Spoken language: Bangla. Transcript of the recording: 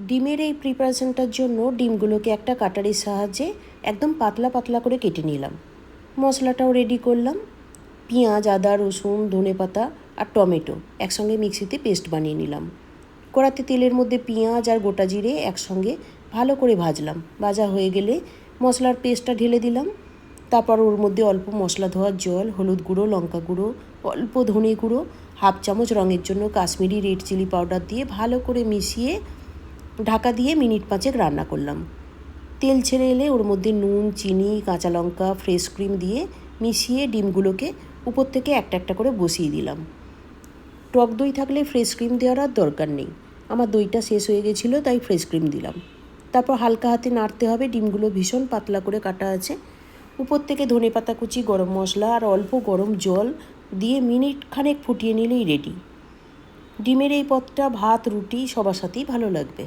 ডিমের এই প্রিপারেশনটার জন্য ডিমগুলোকে একটা কাটারের সাহায্যে একদম পাতলা পাতলা করে কেটে নিলাম। মশলাটাও রেডি করলাম। পেঁয়াজ, আদা, রসুন, ধনেপাতা আর টমেটো একসঙ্গে মিক্সিতে পেস্ট বানিয়ে নিলাম। কড়াতে তেলের মধ্যে পেঁয়াজ আর গোটা জিরে একসঙ্গে ভালো করে ভাজলাম। ভাজা হয়ে গেলে মশলার পেস্টটা ঢেলে দিলাম। তারপর ওর মধ্যে অল্প মশলা ধোয়ার জল, হলুদ গুঁড়ো, লঙ্কা গুঁড়ো, অল্প ধনে গুঁড়ো, হাফ চামচ রঙের জন্য কাশ্মীরি রেড চিলি পাউডার দিয়ে ভালো করে মিশিয়ে ঢাকা দিয়ে মিনিট 5 রান্না করলাম। তেল ছেড়ে এলে ওর মধ্যে নুন, চিনি, কাঁচা লঙ্কা, ফ্রেশ ক্রিম দিয়ে মিশিয়ে ডিমগুলোকে উপর থেকে একটা একটা করে বসিয়ে দিলাম। টক দই থাকলে ফ্রেশ ক্রিম দেওয়ার আর দরকার নেই। আমার দইটা শেষ হয়ে গেছিলো, তাই ফ্রেশ ক্রিম দিলাম। তারপর হালকা হাতে নাড়তে হবে। ডিমগুলো ভীষণ পাতলা করে কাটা আছে। উপর থেকে ধনেপাতা কুচি, গরম মশলা আর অল্প গরম জল দিয়ে মিনিট খানেক ফুটিয়ে নিলেই রেডি। ডিমের এই পদটা ভাত, রুটি সবার সাথেই ভালো লাগবে।